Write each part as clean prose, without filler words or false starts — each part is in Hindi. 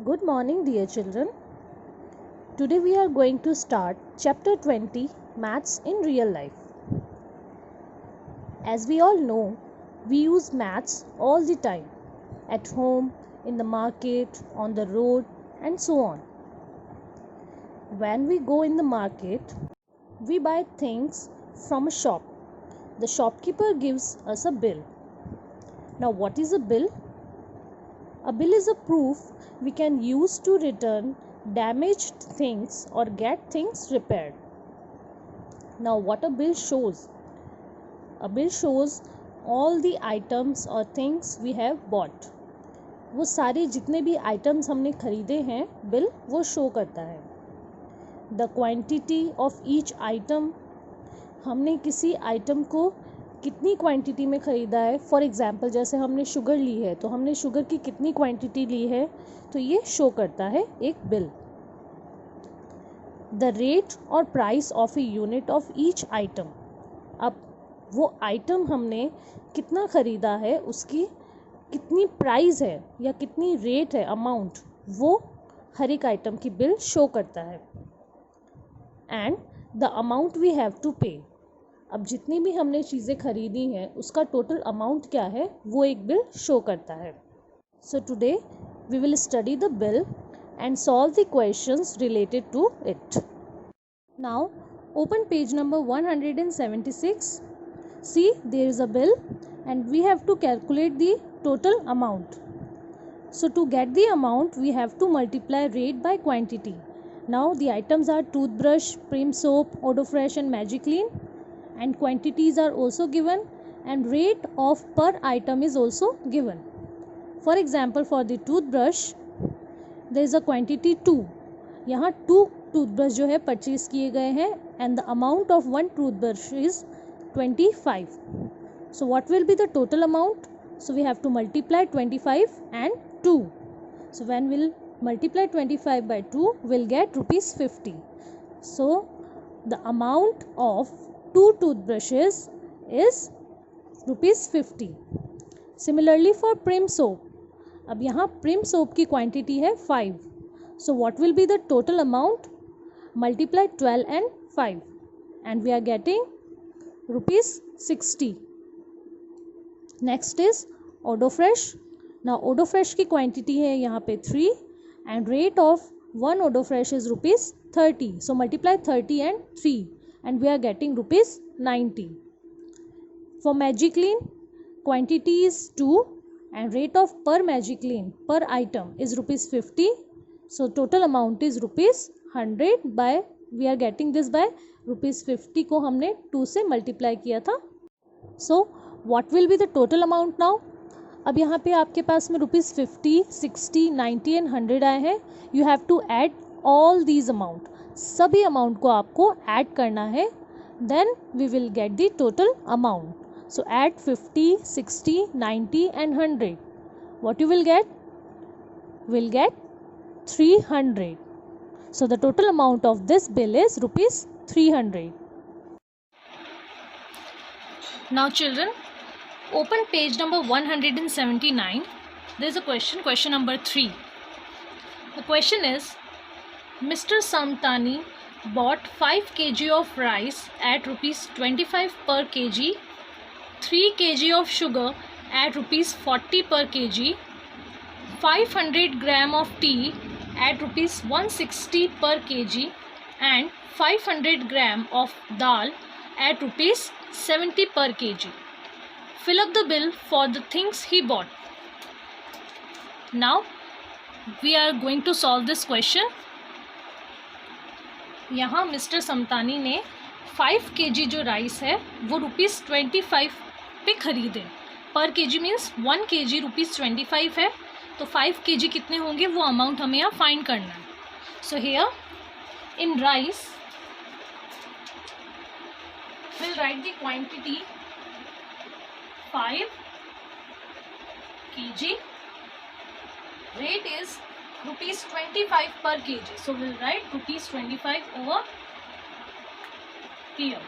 Good morning, dear children. Today we are going to start chapter 20 Maths in Real Life. As we all know, we use maths all the time at home, in the market, on the road, and so on. When we go in the market, we buy things from a shop. The shopkeeper gives us a bill. Now, what is a bill? A bill is a proof we can use to return damaged things or get things repaired. Now, what a bill shows? A bill shows all the items or things we have bought. वो सारे जितने भी आइटम्स हमने खरीदे हैं बिल वो शो करता है. The quantity of each item, हमने किसी आइटम को कितनी क्वांटिटी में ख़रीदा है. फॉर एग्ज़ाम्पल जैसे हमने शुगर ली है तो हमने शुगर की कितनी क्वांटिटी ली है तो ये शो करता है एक बिल. द रेट और price of a unit of each item, अब वो आइटम हमने कितना ख़रीदा है उसकी कितनी प्राइस है या कितनी रेट है अमाउंट, वो हर एक आइटम की बिल शो करता है. And the amount we have to pay, अब जितनी भी हमने चीज़ें खरीदी हैं उसका टोटल अमाउंट क्या है वो एक बिल शो करता है. So today we will study the bill and solve the questions related to it. Now open page number 176. See, there is a bill and we have to calculate the total amount. So to get the amount we have to multiply rate by quantity. Now the items are toothbrush, Prim soap, Odofresh and Magiclean, and quantities are also given and rate of per item is also given. For example, for the toothbrush there is a quantity 2. यहाँ 2 टूथब्रश जो है परचेज किए गए हैं and the amount of one toothbrush is 25. So what will be the total amount? So we have to multiply 25 and 2. So when we'll multiply 25 by 2 we'll get rupees 50. So the amount of 2 toothbrushes is rupees 50. Similarly for Prim soap, अब यहाँ Prim soap की क्वांटिटी है 5. So what will be the total amount? Multiply 12 and 5 and we are getting rupees 60. Next is Odofresh. Now Odofresh की क्वांटिटी है यहाँ पे 3 and rate of one Odofresh is rupees 30. So multiply 30 and 3 and we are getting rupees 90. For Magiclean, quantity is 2 and rate of per Magiclean per item is rupees 50. So total amount is rupees 100 by we are getting this by rupees 50 को हमने 2 से मल्टीप्लाई किया था. So what will be the total amount now? अब यहाँ पे आपके पास में रुपीज़ 50, 60, 90 एंड 100 आए हैं. You have to add all these amount, सभी अमाउंट को आपको ऐड करना है. Then we will get the total amount. So add 50, 60, 90 and 100. What you will get? Will get 300. So the total amount of this bill is rupees 300. Now children, open page number 179. There is a question number 3. The question is, Mr. Samtani bought 5 kg of rice at rupees 25 per kg, 3 kg of sugar at rupees 40 per kg, 500 gram of tea at rupees 160 per kg and 500 gram of dal at rupees 70 per kg. Fill up the bill for the things he bought. Now we are going to solve this question. यहाँ मिस्टर समतानी ने 5 kg जो राइस है वो रुपीज़ 25 पे ख़रीदे. पर kg मीन्स 1 kg रुपीज़ 25 है, तो 5 kg कितने होंगे वो अमाउंट हमें यहाँ फाइंड करना है. So here in rice we'll write the quantity 5 kg. Rate is rupees 25 per kg. So we'll write rupees 25 over here.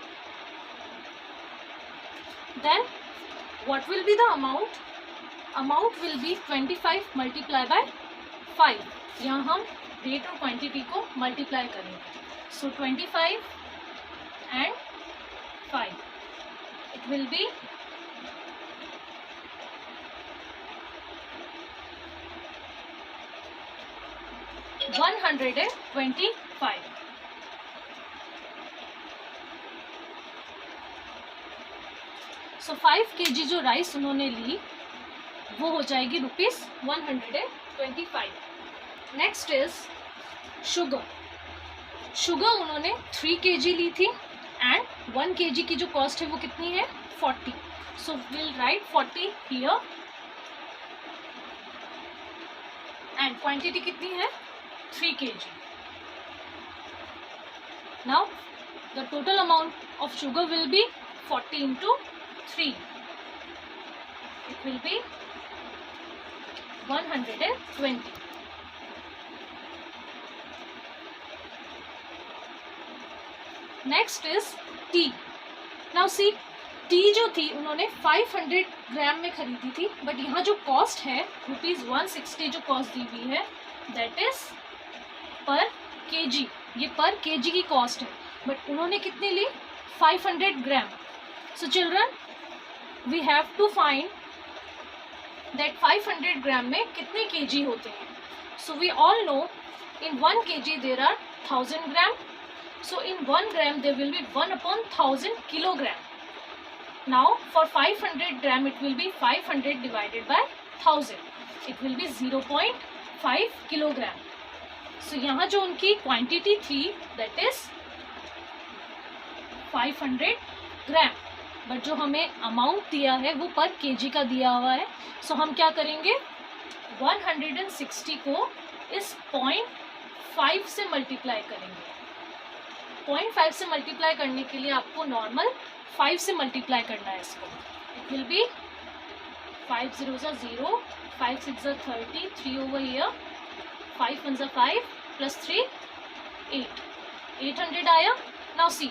Then what will be the amount? Amount will be 25 multiplied by 5, यहाँ हम रेट और क्वांटिटी को मल्टीप्लाई करेंगे. सो 25 and 5, it will be 125. So 5 kg जो राइस उन्होंने ली वो हो जाएगी ₹125. Next is sugar. शुगर उन्होंने 3 kg ली थी एंड 1 kg की जो कॉस्ट है वो कितनी है 40. So will write 40 here and quantity कितनी है 3 kg. Now the total amount of sugar will be 40 into 3. It will be 120. Next is tea. Now see, T जो थी उन्होंने 500 ग्राम में खरीदी थी, बट यहाँ जो कॉस्ट है ₹160 जो कॉस्ट दी हुई है दैट इज पर केजी. ये पर केजी की कॉस्ट है, बट उन्होंने कितनी ली 500 gram. So children we have to find that 500 gram में कितने केजी होते हैं. So we all know in 1 kg there are 1000 gram. So in 1 gram there will be 1/1000 kilogram. Now for 500 gram it will be 500 divided by 1000. It will be 0.5 kilogram. So यहाँ जो उनकी क्वांटिटी थी that is 500 ग्राम, बट जो हमें अमाउंट दिया है वो पर केजी का दिया हुआ है. सो हम क्या करेंगे 160 को इस 0.5 से मल्टीप्लाई करेंगे. 0.5 से मल्टीप्लाई करने के लिए आपको नॉर्मल 5 से मल्टीप्लाई करना है इसको. It will B 5 0s are 0, 5 6s are 30, 3 over here, 5 1s are 5 plus 3 8. 800 आया. नाउ सी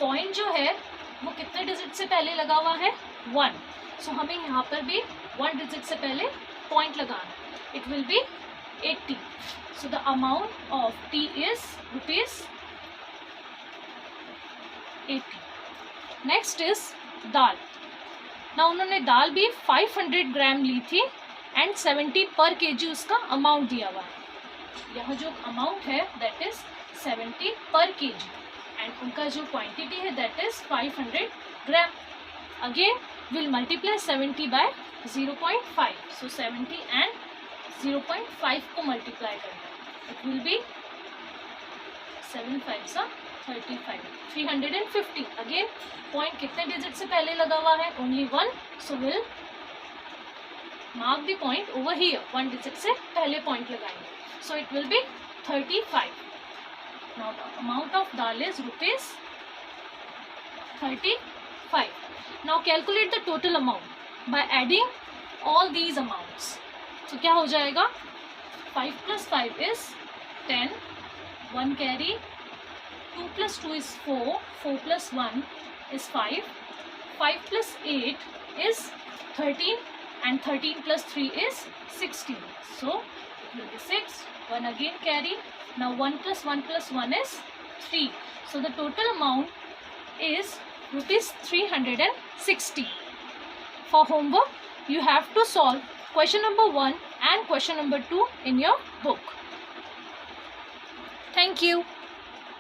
पॉइंट जो है वो कितने डिजिट से पहले लगा हुआ है 1. सो हमें यहाँ पर भी 1 डिजिट से पहले पॉइंट लगाना. It will be 80. So the amount of tea is ₹80. Next is dal. ना उन्होंने दाल भी 500 ग्राम ली थी एंड 70 पर केजी उसका अमाउंट दिया हुआ है. यहाँ जो अमाउंट है दैट इज 70 पर केजी एंड उनका जो क्वांटिटी है that is 500 gram. Again will multiply 70 by 0.5. So 70 and 0.5 को मल्टीप्लाई करना. It will be 7 5s are 35, 350. Again point कितने डिजिट से पहले लगा हुआ है only 1. So will mark the point over here. 1 digit से पहले पॉइंट लगाएंगे. So it will be 35. Now the amount of dal is ₹35. Now calculate the total amount by adding all these amounts. तो क्या हो जाएगा 5 + 5 is 10, 1 carry, 2 + 2 is 4, 4 + 1 is 5, 5 + 8 is 13 and 13 + 3 is 16. So it will be 6, 1 again carry. Now 1 + 1 + 1 is 3. So the total amount is ₹360. For homework you have to solve question number 1 and question number 2 in your book. Thank you.